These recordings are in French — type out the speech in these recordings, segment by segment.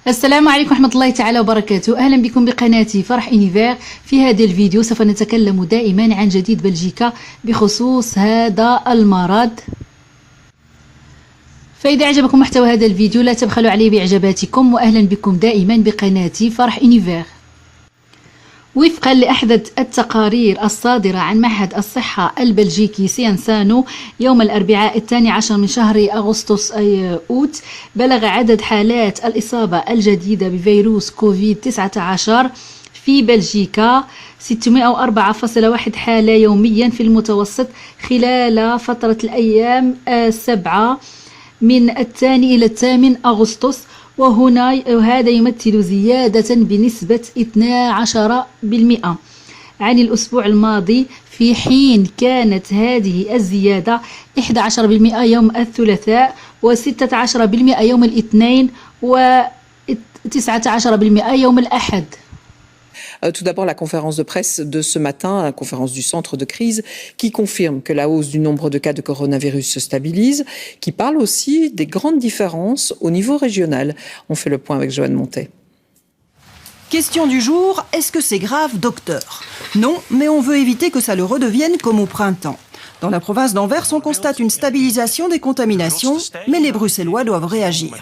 السلام عليكم ورحمة الله تعالى وبركاته. أهلا بكم بقناتي فرح إونيفير. في هذا الفيديو سوف نتكلم دائما عن جديد بلجيكا بخصوص هذا المرض. فإذا أعجبكم محتوى هذا الفيديو لا تبخلوا عليه بإعجاباتكم، وأهلا بكم دائما بقناتي فرح إونيفير. وفقا لأحدث التقارير الصادرة عن معهد الصحة البلجيكي سيانسانو يوم الأربعاء 12 من شهر أغسطس أي أوت، بلغ عدد حالات الإصابة الجديدة بفيروس كوفيد 19 في بلجيكا 604.1 حالة يوميا في المتوسط خلال فترة الأيام 7 من 2 إلى 8 أغسطس، وهذا يمثل زيادة بنسبة 12% عن الأسبوع الماضي، في حين كانت هذه الزيادة 11% يوم الثلاثاء و16% يوم الاثنين و19% يوم الأحد. Tout d'abord, la conférence de presse de ce matin, la conférence du centre de crise, qui confirme que la hausse du nombre de cas de coronavirus se stabilise, qui parle aussi des grandes différences au niveau régional. On fait le point avec Joanne Montet. Question du jour, est-ce que c'est grave, docteur? Non, mais on veut éviter que ça le redevienne comme au printemps. Dans la province d'Anvers, on constate une stabilisation des contaminations, mais les Bruxellois doivent réagir.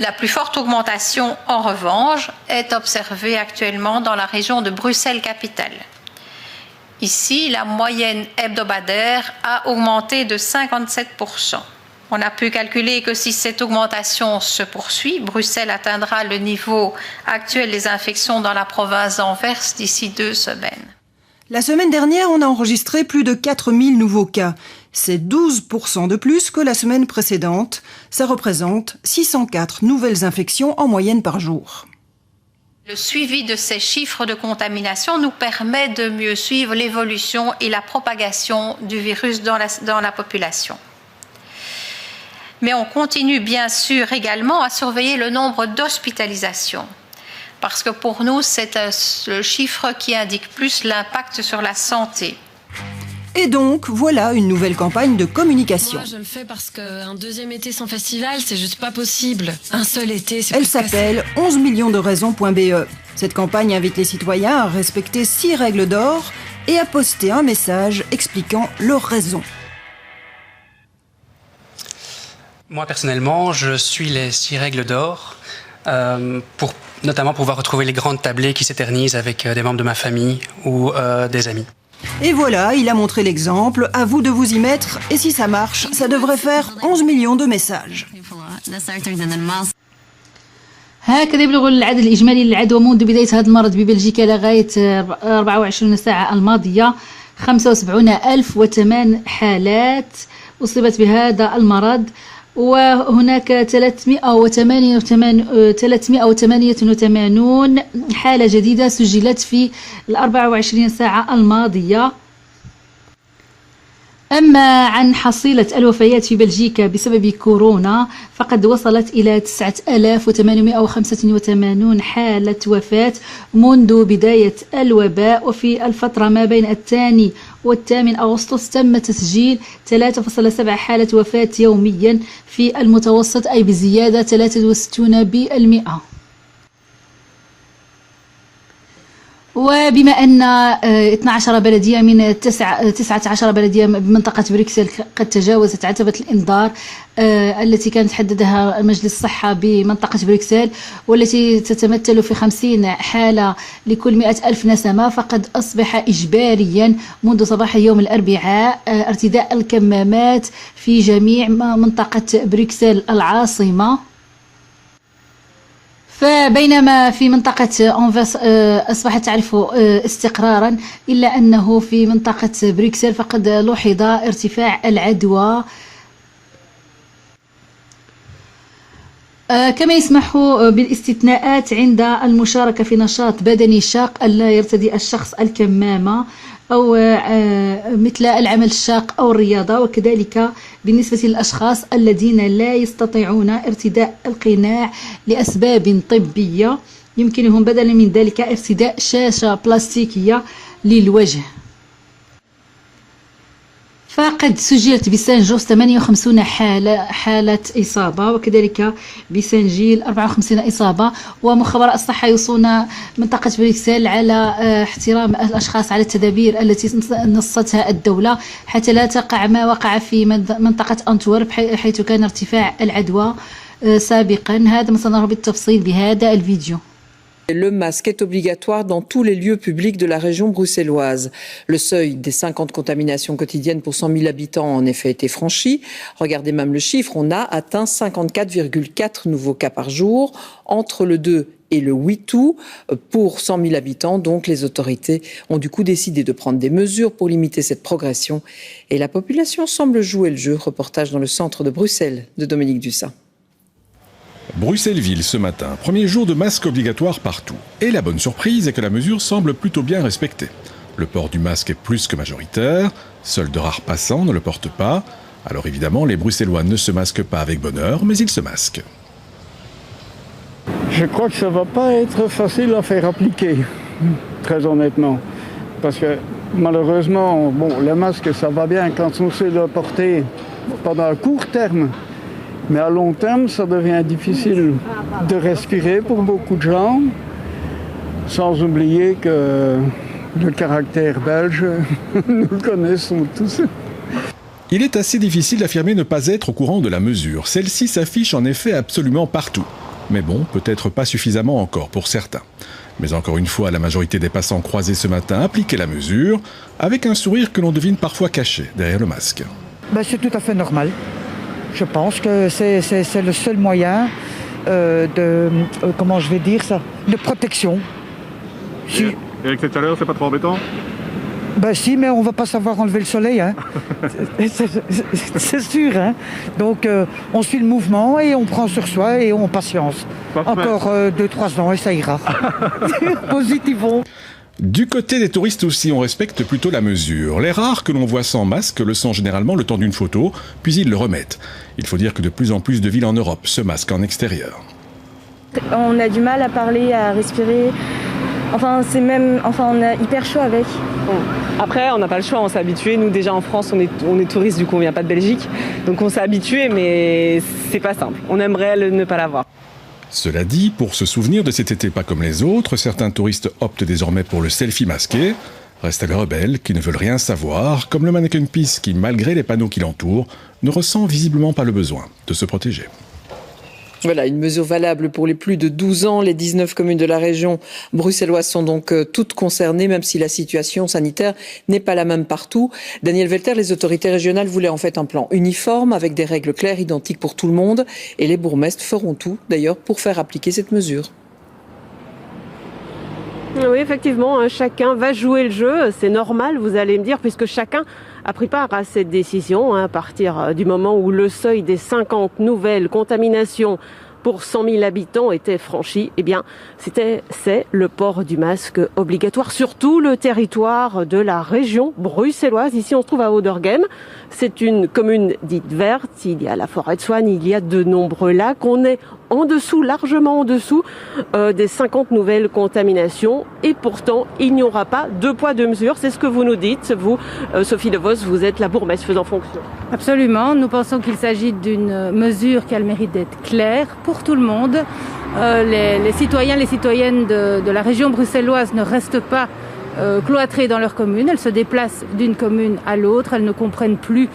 La plus forte augmentation, en revanche, est observée actuellement dans la région de Bruxelles-Capitale. Ici, la moyenne hebdomadaire a augmenté de 57%. On a pu calculer que si cette augmentation se poursuit, Bruxelles atteindra le niveau actuel des infections dans la province d'Anvers d'ici 2 semaines. La semaine dernière, on a enregistré plus de 4000 nouveaux cas. C'est 12% de plus que la semaine précédente. Ça représente 604 nouvelles infections en moyenne par jour. Le suivi de ces chiffres de contamination nous permet de mieux suivre l'évolution et la propagation du virus dans la population. Mais on continue bien sûr également à surveiller le nombre d'hospitalisations, parce que pour nous, c'est le chiffre qui indique plus l'impact sur la santé. Et donc, voilà une nouvelle campagne de communication. Moi, je le fais parce qu'un deuxième été sans festival, c'est juste pas possible. Un seul été, c'est Elle s'appelle 11millionsderaisons.be. Cette campagne invite les citoyens à respecter 6 règles d'or et à poster un message expliquant leurs raisons. Moi, personnellement, je suis les 6 règles d'or pour notamment pouvoir retrouver les grandes tablées qui s'éternisent avec des membres de ma famille ou des amis. Et voilà, il a montré l'exemple, à vous de vous y mettre, et si ça marche, ça devrait faire 11 millions de messages. هكذا يبلغ العدد الإجمالي للعدوى منذ بداية هذا المرض ببلجيكا لغاية 24 ساعة الماضية 75,008 حالات أصيبت بهذا المرض، وهناك 388 حالة جديدة سجلت في 24 ساعة الماضية. أما عن حصيلة الوفيات في بلجيكا بسبب كورونا فقد وصلت إلى 9885 حالة وفاة منذ بداية الوباء، وفي الفترة ما بين 2 و8 أغسطس تم تسجيل 3.7 حالة وفاة يوميا في المتوسط، أي بزيادة 63%. وبما أن 12 بلدية من 19 بلدية بمنطقة بروكسل قد تجاوزت عتبة الإنذار التي كانت حددها مجلس الصحة بمنطقة بروكسل، والتي تتمثل في 50 حالة لكل 100,000 نسمة، فقد أصبح إجباريا منذ صباح يوم الأربعاء ارتداء الكمامات في جميع منطقة بروكسل العاصمة. فبينما في منطقة أنفاس أصبحت تعرف استقرارا، إلا أنه في منطقة بروكسل فقد لوحظ ارتفاع العدوى، كما يسمح بالاستثناءات عند المشاركة في نشاط بدني شاق ألا يرتدي الشخص الكمامة، أو مثل العمل الشاق أو الرياضة، وكذلك بالنسبة للأشخاص الذين لا يستطيعون ارتداء القناع لأسباب طبية يمكنهم بدلا من ذلك ارتداء شاشة بلاستيكية للوجه. فقد سجلت بسانجوس 58 حالة إصابة، وكذلك بسنجيل 54 إصابة. ومخبراء الصحة يوصون منطقة بروكسل على احترام الأشخاص على التدابير التي نصتها الدولة حتى لا تقع ما وقع في منطقة أنتورب حيث كان ارتفاع العدوى سابقا. هذا ما سنرى بالتفصيل بهذا الفيديو. Le masque est obligatoire dans tous les lieux publics de la région bruxelloise. Le seuil des 50 contaminations quotidiennes pour 100 000 habitants a en effet été franchi. Regardez même le chiffre, on a atteint 54,4 nouveaux cas par jour entre le 2 et le 8 août pour 100 000 habitants. Donc les autorités ont du coup décidé de prendre des mesures pour limiter cette progression. Et la population semble jouer le jeu. Reportage dans le centre de Bruxelles de Dominique Dussat. Bruxelles-Ville ce matin, premier jour de masque obligatoire partout. Et la bonne surprise est que la mesure semble plutôt bien respectée. Le port du masque est plus que majoritaire, seuls de rares passants ne le portent pas. Alors évidemment, les Bruxellois ne se masquent pas avec bonheur, mais ils se masquent. Je crois que ça ne va pas être facile à faire appliquer, très honnêtement. Parce que malheureusement, le masque, ça va bien quand on sait le porter pendant un court terme. Mais à long terme, ça devient difficile de respirer pour beaucoup de gens, sans oublier que le caractère belge, nous le connaissons tous. Il est assez difficile d'affirmer ne pas être au courant de la mesure. Celle-ci s'affiche en effet absolument partout. Mais bon, peut-être pas suffisamment encore pour certains. Mais encore une fois, la majorité des passants croisés ce matin appliquaient la mesure, avec un sourire que l'on devine parfois caché derrière le masque. C'est tout à fait normal. Je pense que c'est le seul moyen de protection. Et avec cette chaleur, c'est pas trop embêtant ? Si, mais on va pas savoir enlever le soleil, hein. C'est sûr, hein. Donc on suit le mouvement et on prend sur soi et on patience. Encore 2-3 ans et ça ira. Positivement. Du côté des touristes aussi, on respecte plutôt la mesure. Les rares que l'on voit sans masque le sont généralement le temps d'une photo, puis ils le remettent. Il faut dire que de plus en plus de villes en Europe se masquent en extérieur. On a du mal à parler, à respirer. On a hyper chaud avec. Après, on n'a pas le choix, on s'est habitué. Nous, déjà en France, on est touristes, du coup, on vient pas de Belgique. Donc on s'est habitué, mais c'est pas simple. On aimerait ne pas l'avoir. Cela dit, pour se souvenir de cet été pas comme les autres, certains touristes optent désormais pour le selfie masqué. Restent les rebelles qui ne veulent rien savoir, comme le mannequin Peace qui, malgré les panneaux qui l'entourent, ne ressent visiblement pas le besoin de se protéger. Voilà, une mesure valable pour les plus de 12 ans. Les 19 communes de la région bruxelloise sont donc toutes concernées, même si la situation sanitaire n'est pas la même partout. Daniel Welter, les autorités régionales voulaient en fait un plan uniforme avec des règles claires, identiques pour tout le monde. Et les bourgmestres feront tout, d'ailleurs, pour faire appliquer cette mesure. Oui, effectivement, chacun va jouer le jeu. C'est normal, vous allez me dire, puisque chacun a pris part à cette décision à partir du moment où le seuil des 50 nouvelles contaminations pour 100 000 habitants était franchi. Eh bien, c'est le port du masque obligatoire sur tout le territoire de la région bruxelloise. Ici, on se trouve à Oudergem. C'est une commune dite verte. Il y a la forêt de Swan, il y a de nombreux lacs. On est en dessous, largement en dessous des 50 nouvelles contaminations. Et pourtant, il n'y aura pas deux poids, deux mesures. C'est ce que vous nous dites. Vous, Sophie Devos, vous êtes la bourgmestre faisant fonction. Absolument. Nous pensons qu'il s'agit d'une mesure qui a le mérite d'être claire pour tout le monde. Les citoyens, les citoyennes de la région bruxelloise ne restent pas cloîtrées dans leur commune. Elles se déplacent d'une commune à l'autre. Elles ne comprennent plus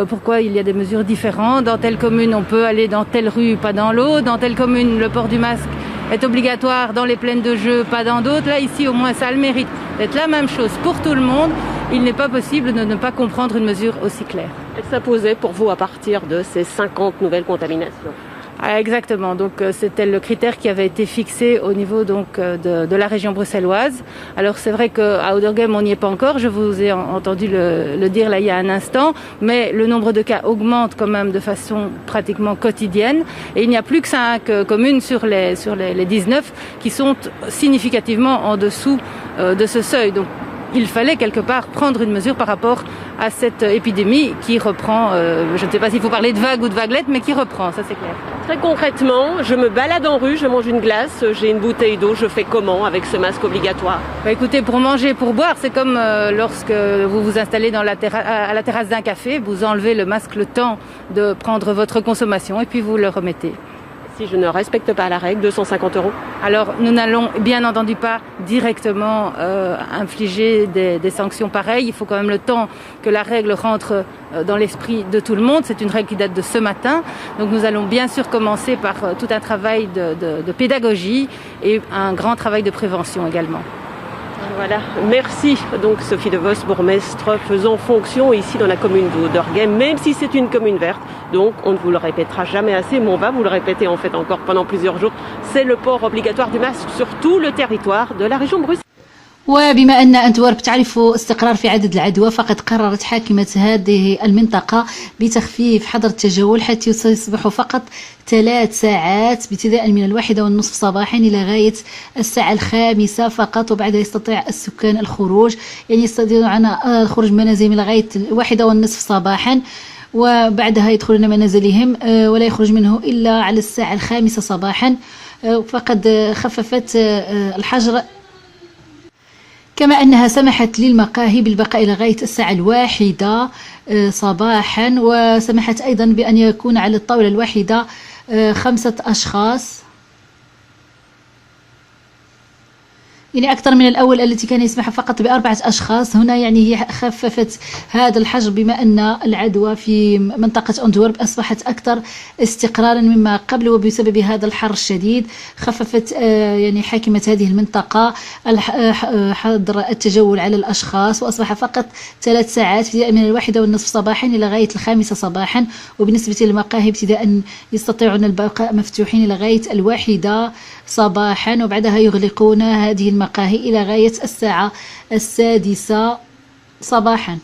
pourquoi il y a des mesures différentes. Dans telle commune, on peut aller dans telle rue, pas dans l'autre. Dans telle commune, le port du masque est obligatoire dans les plaines de jeu, pas dans d'autres. Là, ici, au moins, ça a le mérite d'être la même chose pour tout le monde. Il n'est pas possible de ne pas comprendre une mesure aussi claire. Elle s'imposait pour vous à partir de ces 50 nouvelles contaminations. Ah, exactement. Donc c'était le critère qui avait été fixé au niveau donc de la région bruxelloise. Alors c'est vrai qu'à Oudergem on n'y est pas encore. Je vous ai entendu le dire là il y a un instant, mais le nombre de cas augmente quand même de façon pratiquement quotidienne. Et il n'y a plus que 5 communes sur les 19 qui sont significativement en dessous de ce seuil. Donc il fallait quelque part prendre une mesure par rapport à cette épidémie qui reprend, je ne sais pas s'il faut parler de vague ou de vaguelette, mais qui reprend, ça c'est clair. Très concrètement, je me balade en rue, je mange une glace, j'ai une bouteille d'eau, je fais comment avec ce masque obligatoire? Écoutez, pour manger, pour boire, c'est comme lorsque vous vous installez à la terrasse d'un café, vous enlevez le masque le temps de prendre votre consommation et puis vous le remettez. Si je ne respecte pas la règle, 250 €? Alors, nous n'allons bien entendu pas directement infliger des sanctions pareilles. Il faut quand même le temps que la règle rentre dans l'esprit de tout le monde. C'est une règle qui date de ce matin. Donc, nous allons bien sûr commencer par tout un travail de pédagogie et un grand travail de prévention également. Voilà, merci donc Sophie De Vos, bourgmestre faisant fonction ici dans la commune d'Oderghem, même si c'est une commune verte, donc on ne vous le répétera jamais assez, mais on va vous le répéter en fait encore pendant plusieurs jours, c'est le port obligatoire du masque sur tout le territoire de la région de Bruxelles. وبما أن أنتورب تعرفوا استقرار في عدد العدوى فقد قررت حاكمة هذه المنطقة بتخفيف حظر التجول حيث سيصبح فقط 3 ساعات ابتداء من 1:30 صباحا إلى غاية الساعة 5 فقط وبعدها يستطيع السكان الخروج يعني يستطيعون الخروج من منازلهم إلى غاية 1:30 صباحا وبعدها يدخلون منازلهم ولا يخرج منه إلا على الساعة 5 صباحا فقد خففت الحجر كما أنها سمحت للمقاهي بالبقاء إلى غاية الساعة 1 صباحا وسمحت أيضا بأن يكون على الطاولة الواحدة 5 أشخاص يعني أكثر من الأول التي كان يسمح فقط ب4 أشخاص هنا يعني هي خففت هذا الحجر بما أن العدوى في منطقة أنتورب أصبحت أكثر استقرارا مما قبل وبسبب هذا الحر الشديد خففت يعني حاكمة هذه المنطقة حظر التجول على الأشخاص وأصبح فقط 3 ساعات ابتداء من 1:30 صباحا إلى غاية 5 صباحا وبالنسبة للمقاهي ابتداء يستطيعون البقاء مفتوحين إلى غاية 1 صباحا وبعدها يغلقون هذه المقاهي إلى غاية الساعة 6 صباحا.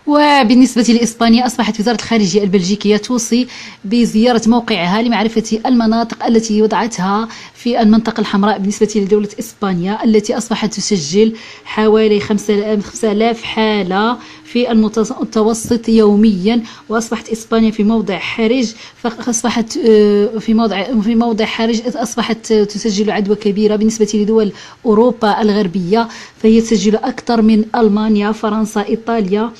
وبالنسبة لإسبانيا أصبحت وزارة الخارجية البلجيكية توصي بزيارة موقعها لمعرفة المناطق التي وضعتها في المنطقة الحمراء بالنسبة لدولة إسبانيا التي أصبحت تسجل حوالي 5000 حالة في المتوسط يوميا وأصبحت إسبانيا في موضع حرج فأصبحت في موضع حرج أصبحت تسجل عدوى كبيرة بالنسبة لدول أوروبا الغربية فهي تسجل أكثر من ألمانيا فرنسا إيطاليا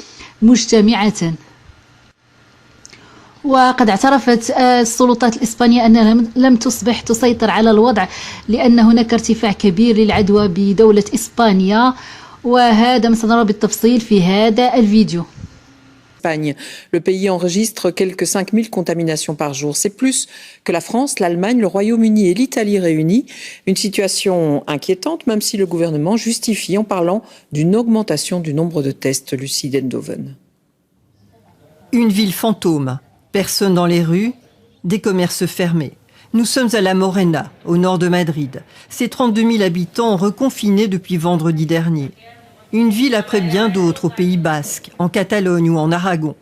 مجتمعة. وقد اعترفت السلطات الإسبانية أنها لم تصبح تسيطر على الوضع لأن هناك ارتفاع كبير للعدوى بدولة إسبانيا وهذا ما سنرى بالتفصيل في هذا الفيديو. Le pays enregistre quelques 5000 contaminations par jour. C'est plus que la France, l'Allemagne, le Royaume-Uni et l'Italie réunis. Une situation inquiétante, même si le gouvernement justifie en parlant d'une augmentation du nombre de tests. Lucie Dendoven. Une ville fantôme. Personne dans les rues, des commerces fermés. Nous sommes à La Morena, au nord de Madrid. Ces 32 000 habitants reconfinés depuis vendredi dernier. Une ville après bien d'autres au Pays Basque, en Catalogne ou en Aragon.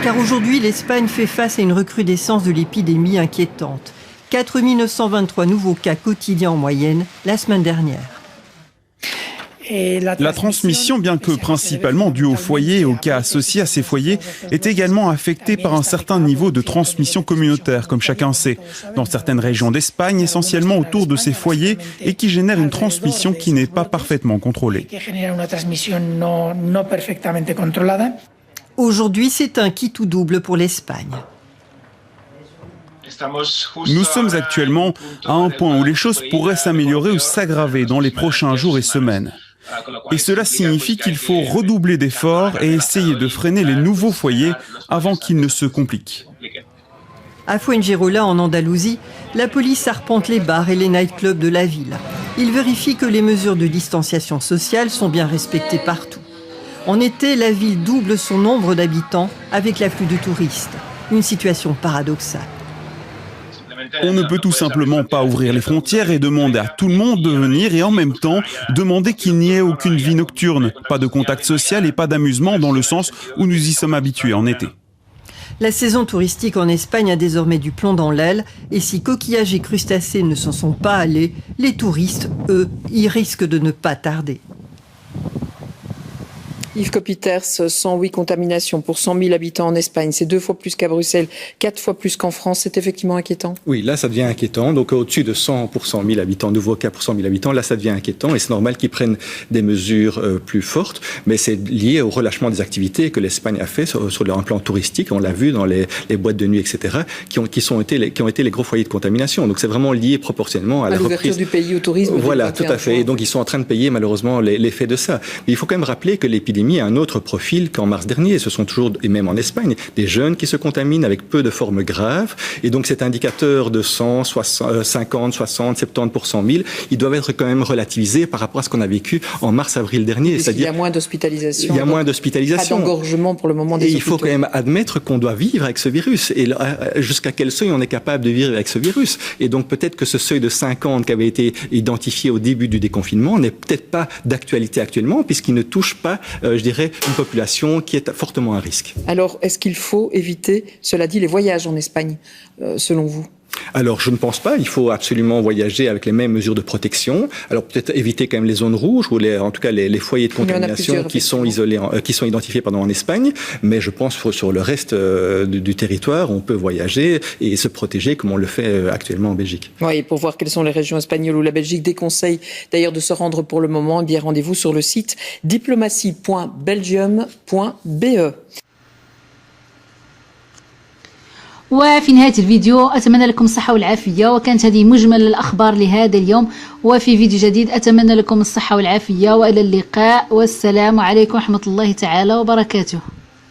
Car aujourd'hui, l'Espagne fait face à une recrudescence de l'épidémie inquiétante. 4 923 nouveaux cas quotidiens en moyenne la semaine dernière. La transmission, bien que principalement due aux foyers et aux cas associés à ces foyers, est également affectée par un certain niveau de transmission communautaire, comme chacun sait, dans certaines régions d'Espagne, essentiellement autour de ces foyers, et qui génère une transmission qui n'est pas parfaitement contrôlée. Aujourd'hui, c'est un qui tout double pour l'Espagne. Nous sommes actuellement à un point où les choses pourraient s'améliorer ou s'aggraver dans les prochains jours et semaines. Et cela signifie qu'il faut redoubler d'efforts et essayer de freiner les nouveaux foyers avant qu'ils ne se compliquent. À Fuengirola, en Andalousie, la police arpente les bars et les nightclubs de la ville. Il vérifie que les mesures de distanciation sociale sont bien respectées partout. En été, la ville double son nombre d'habitants avec l'afflux de touristes. Une situation paradoxale. On ne peut tout simplement pas ouvrir les frontières et demander à tout le monde de venir et en même temps demander qu'il n'y ait aucune vie nocturne, pas de contact social et pas d'amusement dans le sens où nous y sommes habitués en été. La saison touristique en Espagne a désormais du plomb dans l'aile et si coquillages et crustacés ne s'en sont pas allés, les touristes, eux, y risquent de ne pas tarder. Yves Copiters, 108 contaminations pour 100 000 habitants en Espagne. C'est 2 fois plus qu'à Bruxelles, 4 fois plus qu'en France. C'est effectivement inquiétant. Oui, là, ça devient inquiétant. Donc, au-dessus de 100 pour 100 000 habitants, nouveaux cas pour 100 000 habitants, là, ça devient inquiétant. Et c'est normal qu'ils prennent des mesures plus fortes. Mais c'est lié au relâchement des activités que l'Espagne a fait sur leur plan touristique. On l'a vu dans les boîtes de nuit, etc., qui ont été les gros foyers de contamination. Donc, c'est vraiment lié proportionnellement à la l'ouverture du pays au tourisme. Voilà, tout à fait. Et donc, ils sont en train de payer, malheureusement, l'effet de ça. Mais il faut quand même rappeler que l'épidémie a un autre profil qu'en mars dernier. Ce sont toujours, et même en Espagne, des jeunes qui se contaminent avec peu de formes graves. Et donc, cet indicateur de 100, 50, 60, 70 pour 100 000, ils doivent être quand même relativisés par rapport à ce qu'on a vécu en mars-avril dernier. C'est-à-dire qu'il y a moins d'hospitalisation. Il y a moins d'hospitalisation. Pas d'engorgement pour le moment des Et hôpitaux. il faut quand même admettre qu'on doit vivre avec ce virus. Et jusqu'à quel seuil on est capable de vivre avec ce virus? Et donc, peut-être que ce seuil de 50 qui avait été identifié au début du déconfinement n'est peut-être pas d'actualité actuellement, puisqu'il ne touche pas, je dirais, une population qui est fortement à risque. Alors, est-ce qu'il faut éviter, cela dit, les voyages en Espagne, selon vous? Alors, je ne pense pas. Il faut absolument voyager avec les mêmes mesures de protection. Alors, peut-être éviter quand même les zones rouges ou en tout cas les foyers de contamination qui sont isolés, qui sont identifiés en Espagne. Mais je pense que sur le reste du territoire, on peut voyager et se protéger comme on le fait actuellement en Belgique. Oui, et pour voir quelles sont les régions espagnoles ou la Belgique, déconseille d'ailleurs de se rendre pour le moment. Eh bien, rendez-vous sur le site diplomatie.belgium.be. وفي نهاية الفيديو أتمنى لكم الصحة والعافية، وكانت هذه مجمل الأخبار لهذا اليوم، وفي فيديو جديد أتمنى لكم الصحة والعافية وإلى اللقاء، والسلام عليكم ورحمة الله تعالى وبركاته.